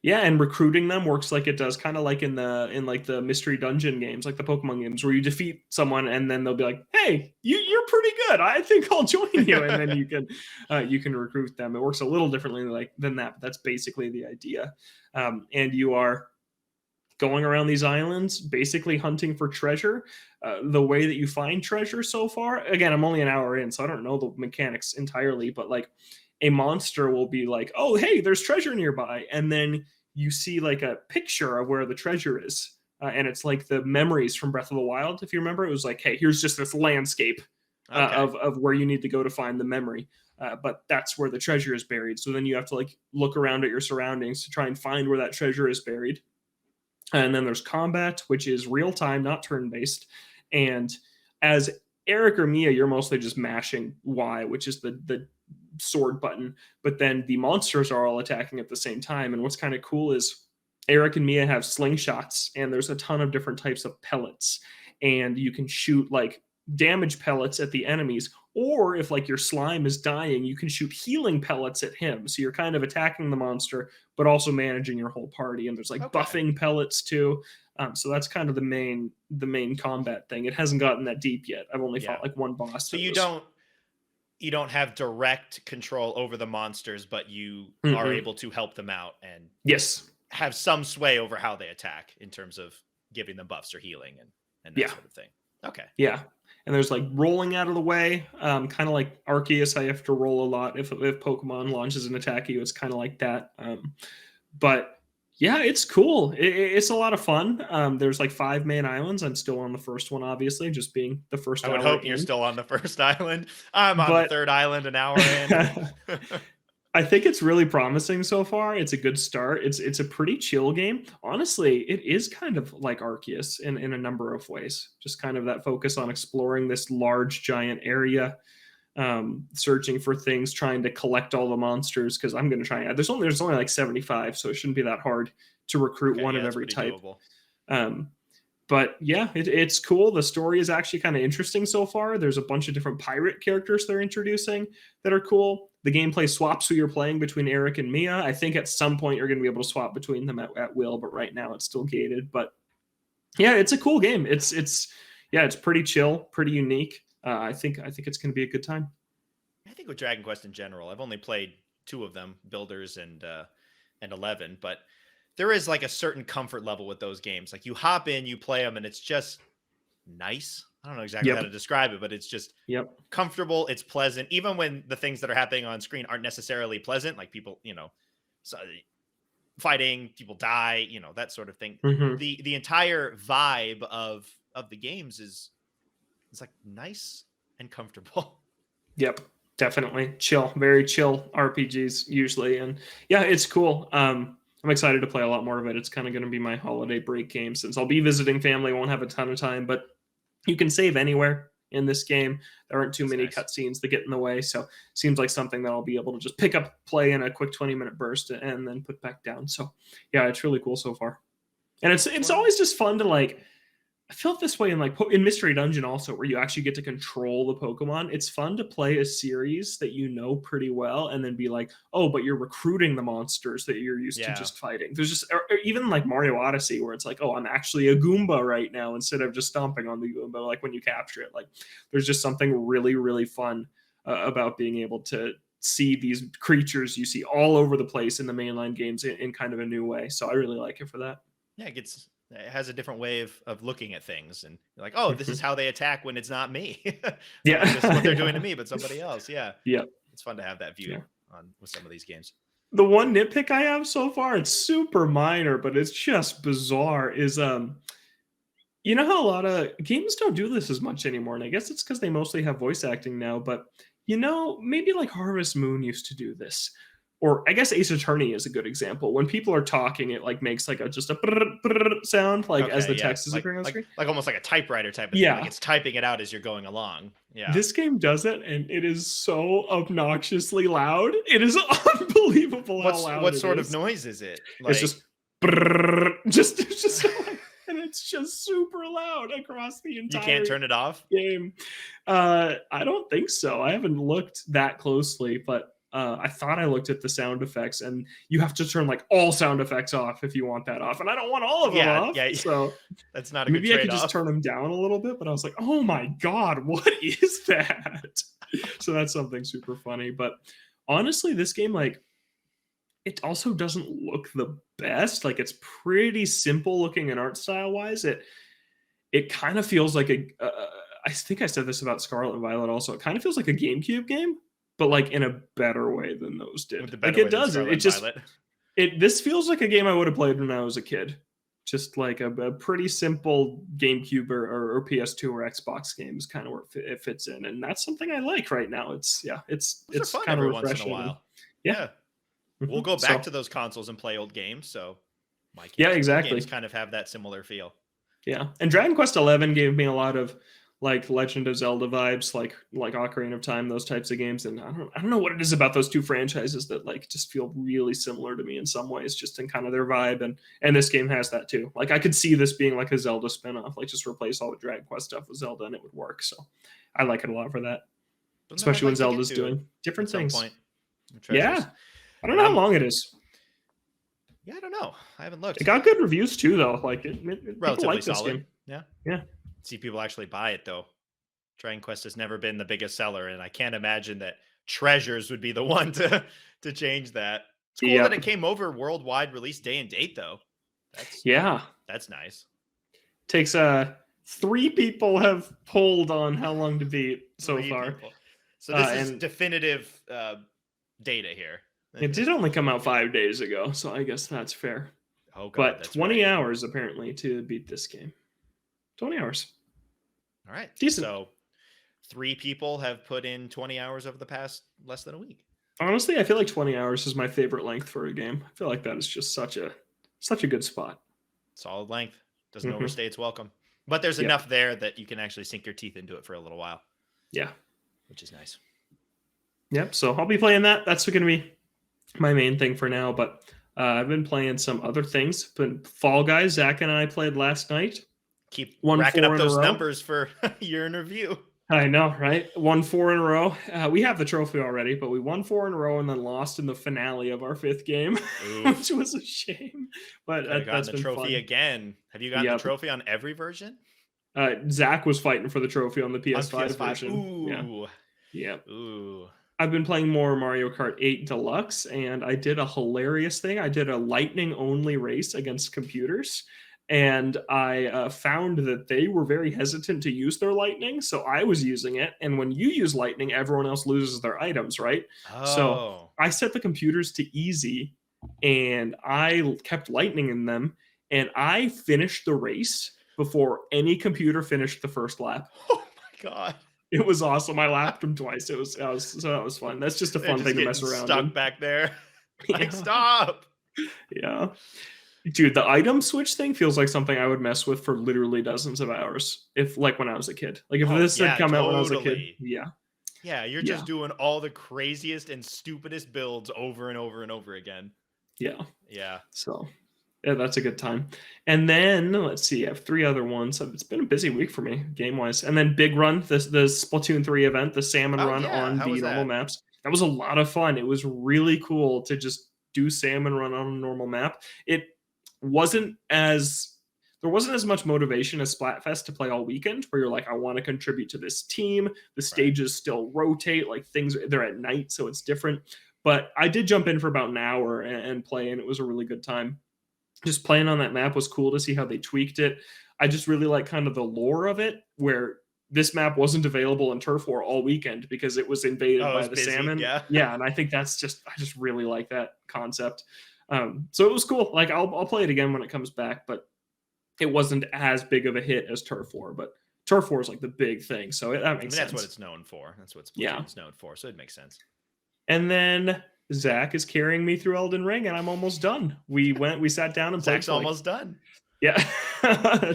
Yeah, and recruiting them works like it does kind of like in like the mystery dungeon games, like the Pokemon games, where you defeat someone and then they'll be like, "Hey, you're pretty good. I think I'll join you," and then you can recruit them. It works a little differently than that, but that's basically the idea. And you are going around these islands, basically hunting for treasure. The way that you find treasure so far, again, I'm only an hour in, so I don't know the mechanics entirely, but like a monster will be like, "Oh, hey, there's treasure nearby," and then you see like a picture of where the treasure is, and it's like the memories from Breath of the Wild. If you remember, it was like, "Hey, here's just this landscape of where you need to go to find the memory," but that's where the treasure is buried. So then you have to like look around at your surroundings to try and find where that treasure is buried. And then there's combat, which is real time, not turn based. And as Eric or Mia, you're mostly just mashing Y, which is the sword button, but then the monsters are all attacking at the same time. And what's kind of cool is Eric and Mia have slingshots, and there's a ton of different types of pellets, and you can shoot like damage pellets at the enemies, or if like your slime is dying, you can shoot healing pellets at him. So you're kind of attacking the monster but also managing your whole party. And there's like buffing pellets too. So that's kind of the main combat thing. It hasn't gotten that deep yet. I've only fought like one boss. So you don't have direct control over the monsters, but you are able to help them out and have some sway over how they attack in terms of giving them buffs or healing and that sort of thing. Okay. Yeah. And there's like rolling out of the way, kind of like Arceus. I have to roll a lot if Pokemon launches an attack at you. It's kind of like that. But yeah, it's cool. It's a lot of fun. There's like 5 main islands. I'm still on the first one, obviously, just being the first. I would hope you're still on the first island. I'm on the third island an hour in. I think it's really promising so far. It's a good start. It's a pretty chill game. Honestly, it is kind of like Arceus in a number of ways. Just kind of that focus on exploring this large, giant area, searching for things, trying to collect all the monsters. Because I'm going to try. There's only like 75, so it shouldn't be that hard to recruit one of every type. But yeah, it's cool. The story is actually kind of interesting so far. There's a bunch of different pirate characters they're introducing that are cool. The gameplay swaps who you're playing between Eric and Mia. I think at some point you're going to be able to swap between them at will, but right now it's still gated. But yeah, it's a cool game. It's pretty chill, pretty unique. I think it's going to be a good time. I think with Dragon Quest in general, I've only played 2 of them, Builders and 11, but there is like a certain comfort level with those games. Like you hop in, you play them, and it's just nice. I don't know exactly how to describe it, but it's just comfortable. It's pleasant. Even when the things that are happening on screen aren't necessarily pleasant, like people, fighting, people die, that sort of thing. The entire vibe of the games is like nice and comfortable. Yep, definitely. Chill, very chill RPGs usually. And yeah, it's cool. I'm excited to play a lot more of it. It's kind of going to be my holiday break game since I'll be visiting family. Won't have a ton of time, but you can save anywhere in this game. There aren't too many cutscenes that get in the way. So seems like something that I'll be able to just pick up, play in a quick 20-minute burst and then put back down. So yeah, it's really cool so far. And it's always just fun to like I felt this way in like in Mystery Dungeon also, where you actually get to control the Pokemon. It's fun to play a series that you know pretty well, and then be like, oh, but you're recruiting the monsters that you're used to Yeah. just fighting. There's just or even like Mario Odyssey, where it's like, oh, I'm actually a Goomba right now instead of just stomping on the Goomba. Like when you capture it, like there's just something really really fun about being able to see these creatures you see all over the place in the mainline games in kind of a new way. So I really like it for that. Yeah, it has a different way of looking at things, and you're like, oh, this is how they attack when it's not me. Yeah, Like, this is what they're doing to yeah, me, but somebody else. Yeah, yeah, it's fun to have that view yeah. on with some of these games. The one nitpick I have so far, it's super minor, but it's just bizarre, is you know how a lot of games don't do this as much anymore, and I guess it's because they mostly have voice acting now, but you know, maybe like Harvest Moon used to do this. Or I guess Ace Attorney is a good example. When people are talking, it like makes like just a brrr, brrr sound like as Okay, the yeah, text is appearing on the screen. like almost like a typewriter type of thing. Like Yeah, it's typing it out as you're going along. Yeah. this game does it, and it is so obnoxiously loud. It is unbelievable how loud What it sort is. of noise is it? It's Like, just brrr, just it's just like, and it's just super loud across the you entire can't turn it off? game. I don't think so. I haven't looked that closely, but I thought I looked at the sound effects, and you have to turn like all sound effects off if you want that off, and I don't want all of them Yeah, off. yeah. So That's not a good maybe I could just trade-off. turn them down a little bit. But I was like, oh my god, what is that? So that's something super funny. But honestly, this game, like, it also doesn't look the best. Like, it's pretty simple looking and art style wise. It kind of feels like a. I think I said this about Scarlet and Violet also. It kind of feels like a GameCube game, but like in a better way than those did. With the Like better it way than does. Scarlet It and just Violet. this feels like a game I would have played when I was a kid. Just like a pretty simple GameCube or PS2 or Xbox game is kind of where it fits in, and that's something I like right now. It's Those are fun kind of every once in a refreshing. while. Yeah. Yeah. We'll Mhm. go back So to those consoles and play old games. So my yeah, games exactly. kind of have that similar feel. Yeah, and Dragon Quest XI gave me a lot of like Legend of Zelda vibes, like Ocarina of Time, those types of games. And I don't know what it is about those two franchises that like just feel really similar to me in some ways, just in kind of their vibe. And this game has that too. Like I could see this being like a Zelda spinoff, like just replace all the Dragon Quest stuff with Zelda, and it would work. So I like it a lot for that, Something I'd especially when like to get Zelda's to doing different at some things. point. Treasures. Yeah, I don't And know how long it is. Yeah, I don't know. I haven't looked. It got good reviews too, though. Like people Relatively like this solid. game. Yeah. Yeah. See people actually buy it though. Dragon Quest has never been the biggest seller, and I can't imagine that Treasures would be the one to change that. It's cool that it came over worldwide release day and date though. That's nice. Takes 3 people have polled on how long to beat so far. People. So this is definitive data here. It did only come out 5 days ago, so I guess that's fair. Oh god, but that's 20 right. hours apparently to beat this game. 20 hours. All right. Decent. So 3 people have put in 20 hours over the past less than a week. Honestly, I feel like 20 hours is my favorite length for a game. I feel like that is just such a good spot. Solid length. Doesn't overstay its welcome. But there's enough there that you can actually sink your teeth into it for a little while. Yeah. Which is nice. Yep. So I'll be playing that. That's going to be my main thing for now. But I've been playing some other things. But Fall Guys, Zach and I played last night. Keep racking up those numbers for year in review. I know, right? Won 4 in a row. We have the trophy already, but we won 4 in a row and then lost in the finale of our 5th game, which was a shame. But that's been trophy fun. again. Have you gotten the trophy on every version? Zach was fighting for the trophy on the PS5 version. Ooh. Yeah. Ooh. I've been playing more Mario Kart 8 Deluxe, and I did a hilarious thing. I did a lightning-only race against computers. And I found that they were very hesitant to use their lightning, so I was using it. And when you use lightning, everyone else loses their items, right? Oh. So I set the computers to easy, and I kept lightning in them, and I finished the race before any computer finished the first lap. Oh my god! It was awesome. I lapped them twice. That was fun. That's just a fun thing to mess around. Stuck back there. Like, stop. Yeah. Dude, the item switch thing feels like something I would mess with for literally dozens of hours. If like when I was a kid. Like if this had come out when I was a kid. Yeah. Yeah, you're just doing all the craziest and stupidest builds over and over and over again. Yeah. Yeah. So Yeah, that's a good time. And then let's see, I have three other ones. It's been a busy week for me game wise. And then Big Run, the Splatoon 3 event, the salmon Oh run yeah, on how the was normal that? maps. That was a lot of fun. It was really cool to just do salmon run on a normal map. It wasn't as there wasn't as much motivation as Splatfest to play all weekend, where you're like, I want to contribute to this team. The Right. stages still rotate, like things they're at night, so it's different. But I did jump in for about an hour and play, and it was a really good time. Just playing on that map was cool to see how they tweaked it. I just really like kind of the lore of it, where this map wasn't available in Turf War all weekend because it was invaded Oh, it by was the busy. salmon. Yeah. Yeah, and I think that's just I just really like that concept. So it was cool. Like I'll play it again when it comes back, but it wasn't as big of a hit as Turf War. But Turf War is like the big thing, so that I mean, makes that's what sense. it's known for. That's what Yeah, Splatoon's known for. So it makes sense. and then Zach is carrying me through Elden Ring, and I'm almost done. We sat down and played Zach's for like almost done. yeah,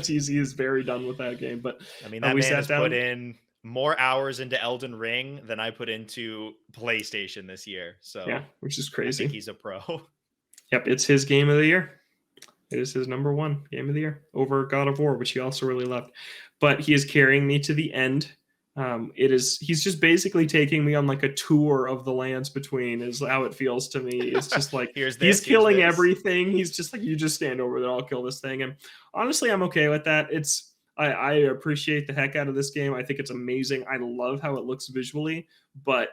he is very done with that game. But I mean, that we man sat has put down. in more hours into Elden Ring than I put into PlayStation this year. Yeah, So which is I think crazy. he's a pro. Yep, it's his game of the year. It is his number one game of the year over God of War, which he also really loved. But he is carrying me to the end. He's just basically taking me on like a tour of the lands between is how it feels to me. It's just like Here's he's this. Here's killing this. everything. He's just like, you just stand over there, I'll kill this thing. And honestly, I'm okay with that. I appreciate the heck out of this game. I think it's amazing. I love how it looks visually, but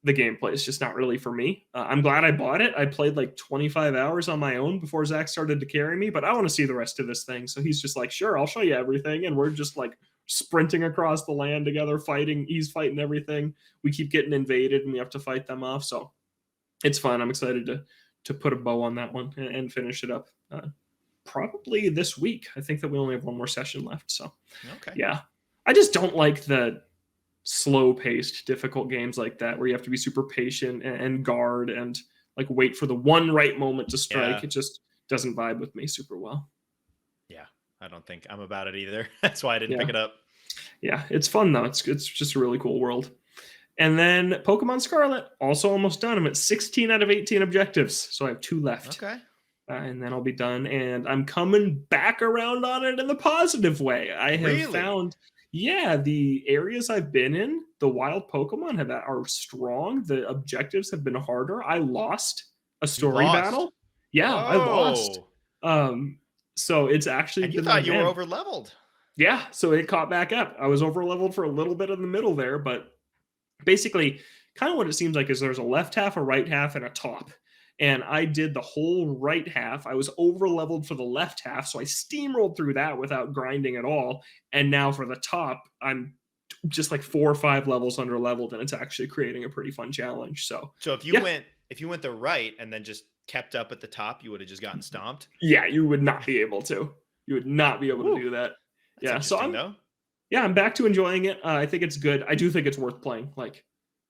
the gameplay is just not really for me. I'm glad I bought it. I played like 25 hours on my own before Zach started to carry me, but I want to see the rest of this thing. So he's just like, sure, I'll show you everything. And we're just like sprinting across the land together, fighting. He's fighting everything. We keep getting invaded and we have to fight them off. So it's fun. I'm excited to put a bow on that one and finish it up. Probably this week. I think that we only have one more session left. So Okay. yeah, I just don't like the slow paced, difficult games like that where you have to be super patient and guard and like wait for the one right moment to strike. Yeah. It just doesn't vibe with me super well. Yeah. I don't think I'm about it either. That's why I didn't Yeah. pick it up. Yeah. It's fun though. It's just a really cool world. And then Pokemon Scarlet, also almost done. I'm at 16 out of 18 objectives. So I have two left. Okay. And then I'll be done. And I'm coming back around on it in the positive way. I have Really? found, yeah, the areas I've been in, the wild Pokemon are strong. The objectives have been harder. I lost a You story lost. battle. Yeah, I lost. Whoa. So it's actually And you been like, thought you were man, over leveled. yeah. So it caught back up. I was over leveled for a little bit in the middle there, but basically, kind of what it seems like is there's a left half, a right half, and a top. And I did the whole right half. I was over leveled for the left half, so I steamrolled through that without grinding at all. And now for the top, I'm just like 4 or 5 levels under leveled, and it's actually creating a pretty fun challenge. So So yeah, if you went the right and then just kept up at the top, you would have just gotten stomped. yeah, you would not be able to. You would not be able to Woo. do that. That's Yeah, so interesting though. I'm back to enjoying it. I think it's good. I do think it's worth playing. Like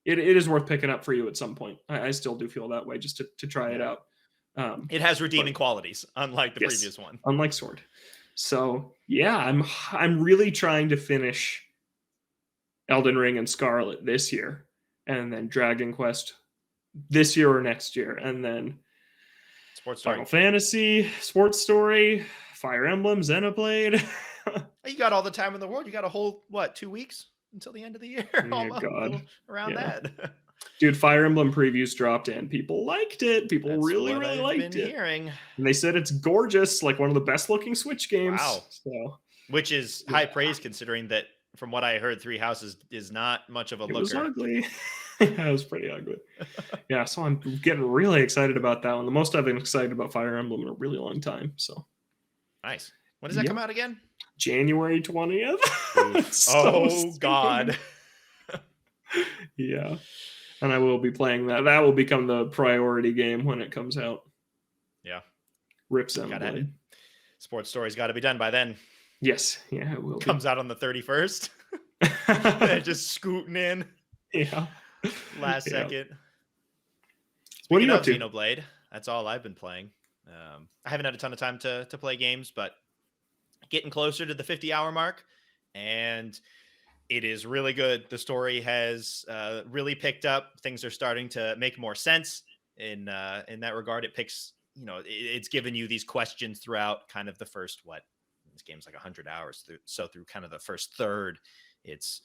it is worth picking up for you at some point. I still do feel that way just to try it Yeah. out. It has But redeeming qualities, unlike the yes, previous one. unlike Sword. So yeah, I'm really trying to finish Elden Ring and Scarlet this year, and then Dragon Quest this year or next year, and then Sports story. Final Fantasy, Sports Story, Fire Emblem, Xenoblade. You got all the time in the world. You got a whole 2 weeks until the end of the year, Oh almost God, around yeah. that. Dude, Fire Emblem previews dropped and people liked it. People That's really, what really I've been liked it. hearing. And they said it's gorgeous, like one of the best looking Switch games. Wow. So Which is yeah, high praise considering that from what I heard, Three Houses is not much of a it was looker. ugly. Yeah, it was pretty ugly. Yeah, so I'm getting really excited about that one. The most I've been excited about Fire Emblem in a really long time. So nice. When does that come out again? January 20th. Oh God. Yeah. And I will be playing that. That will become the priority game when it comes out. Yeah. Rip Xenoblade. Sports Story's got to be done by then. Yes. Yeah, it will Comes out on the 31st. Just scooting in. Yeah. Last second. What are you up to? Xenoblade. That's all I've been playing. I haven't had a ton of time to play games, but getting closer to the 50-hour mark, and it is really good. The story has really picked up. Things are starting to make more sense in that regard. It picks it's given you these questions throughout kind of the first, this game's like 100 hours through. So through kind of the first third, it's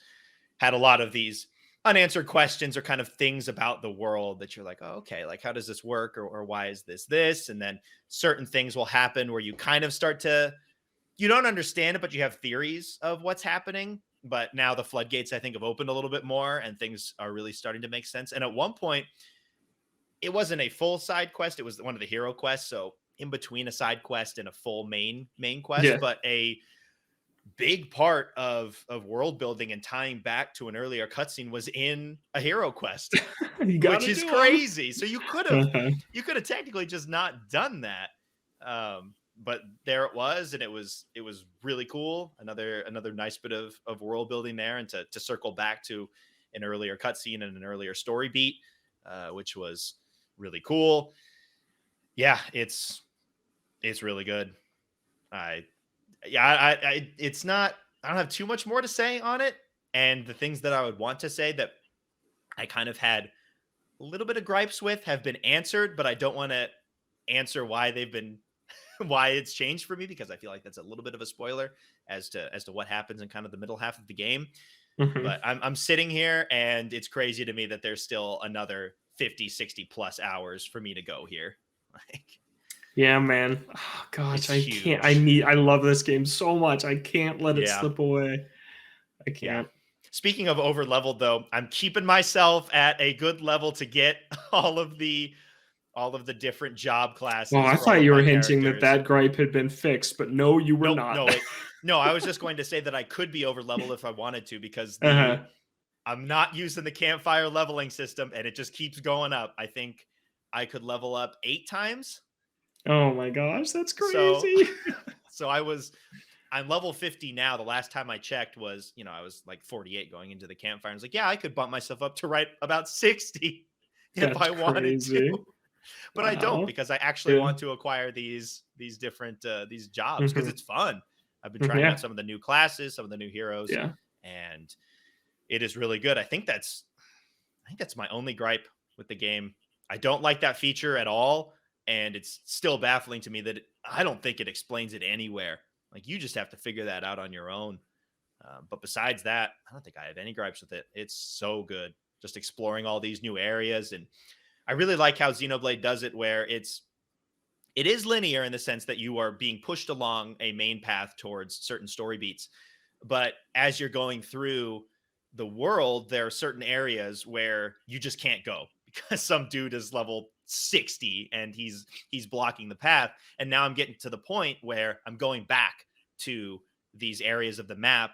had a lot of these unanswered questions or kind of things about the world that you're like, oh, okay, like how does this work? Or why is this? And then certain things will happen where you kind of you don't understand it, but you have theories of what's happening. But now the floodgates, I think, have opened a little bit more and things are really starting to make sense. And at one point, it wasn't a full side quest. It was one of the hero quests. So in between a side quest and a full main quest, but a big part of world building and tying back to an earlier cutscene was in a hero quest, which is crazy. So you could have technically just not done that. But there it was. And it was really cool. Another nice bit of world building there. And to circle back to an earlier cutscene and an earlier story beat, which was really cool. Yeah, it's really good. It's not, I don't have too much more to say on it. And the things that I would want to say that I kind of had a little bit of gripes with have been answered, but I don't want to answer why why it's changed for me, because I feel like that's a little bit of a spoiler as to what happens in kind of the middle half of the game. But I'm sitting here and it's crazy to me that there's still another 50, 60 plus hours for me to go here. Like, yeah, man. Oh, gosh, I can't. I love this game so much. I can't let it slip away. I can't. Yeah. Speaking of over leveled, though, I'm keeping myself at a good level to get all of the different job classes. Well, I thought you were hinting that gripe had been fixed, but no, you were not. No, I was just going to say that I could be over level if I wanted to, because I'm not using the campfire leveling system and it just keeps going up. I think I could level up 8 times. Oh my gosh, that's crazy. So I'm level 50 now. The last time I checked was, I was like 48 going into the campfire. I was like, yeah, I could bump myself up to right about 60 if I wanted to. But I don't, because I actually want to acquire these different these jobs, because it's fun. I've been trying out some of the new classes, some of the new heroes, and it is really good. I think that's my only gripe with the game. I don't like that feature at all, and it's still baffling to me that I don't think it explains it anywhere. Like, you just have to figure that out on your own. But besides that, I don't think I have any gripes with it. It's so good, just exploring all these new areas. And I really like how Xenoblade does it, where it is linear in the sense that you are being pushed along a main path towards certain story beats. But as you're going through the world, there are certain areas where you just can't go because some dude is level 60 and he's blocking the path. And now I'm getting to the point where I'm going back to these areas of the map,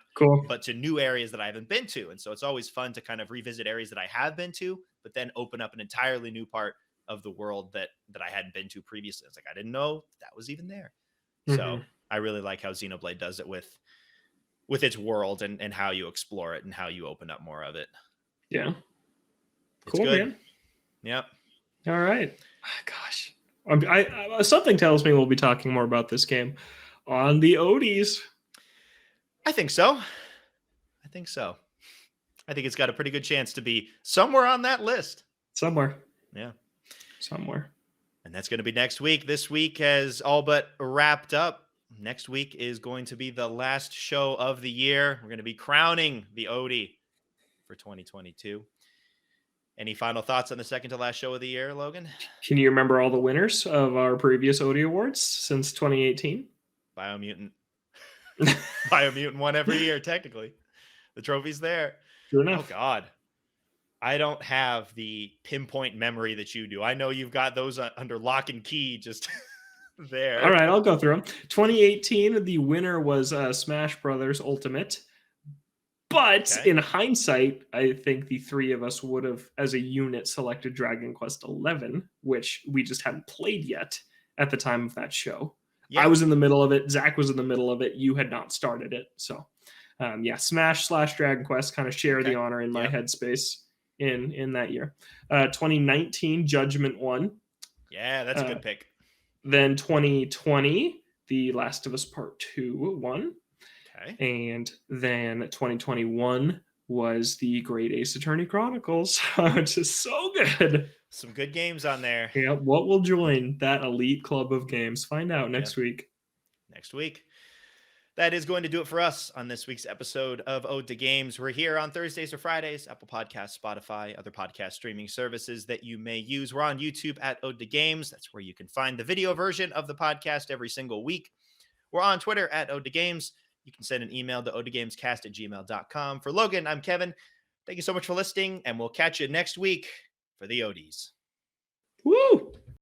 but to new areas that I haven't been to. And so it's always fun to kind of revisit areas that I have been to, but then open up an entirely new part of the world that I hadn't been to previously. It's like, I didn't know that was even there. So I really like how Xenoblade does it with its world and how you explore it and how you open up more of it. Yeah. It's good, man. Yep. All right. Gosh. Something tells me we'll be talking more about this game on the Odies. I think so. I think it's got a pretty good chance to be somewhere on that list. Somewhere. Yeah. Somewhere. And that's going to be next week. This week has all but wrapped up. Next week is going to be the last show of the year. We're going to be crowning the Odie for 2022. Any final thoughts on the second to last show of the year, Logan? Can you remember all the winners of our previous Odie Awards since 2018? Biomutant. Biomutant won every year, technically. The trophy's there. True enough. Oh, God. I don't have the pinpoint memory that you do. I know you've got those under lock and key just there. All right, I'll go through them. 2018, the winner was Smash Brothers Ultimate. But in hindsight, I think the three of us would have, as a unit, selected Dragon Quest XI, which we just hadn't played yet at the time of that show. Yeah. I was in the middle of it. Zach was in the middle of it. You had not started it. So, Smash/Dragon Quest kind of share the honor in my headspace in that year. 2019, Judgment won. Yeah, that's a good pick. Then 2020, The Last of Us Part 2 won. Okay. And then 2021, was the Great Ace Attorney Chronicles, which is so good. Some good games on there. Yeah, what will join that elite club of games? Find out next week. Next week. That is going to do it for us on this week's episode of Ode to Games. We're here on Thursdays or Fridays, Apple Podcasts, Spotify, other podcast streaming services that you may use. We're on YouTube at Ode to Games. That's where you can find the video version of the podcast every single week. We're on Twitter at Ode to Games. You can send an email to odetogamescast@gmail.com. For Logan, I'm Kevin. Thank you so much for listening, and we'll catch you next week for the Odies. Woo!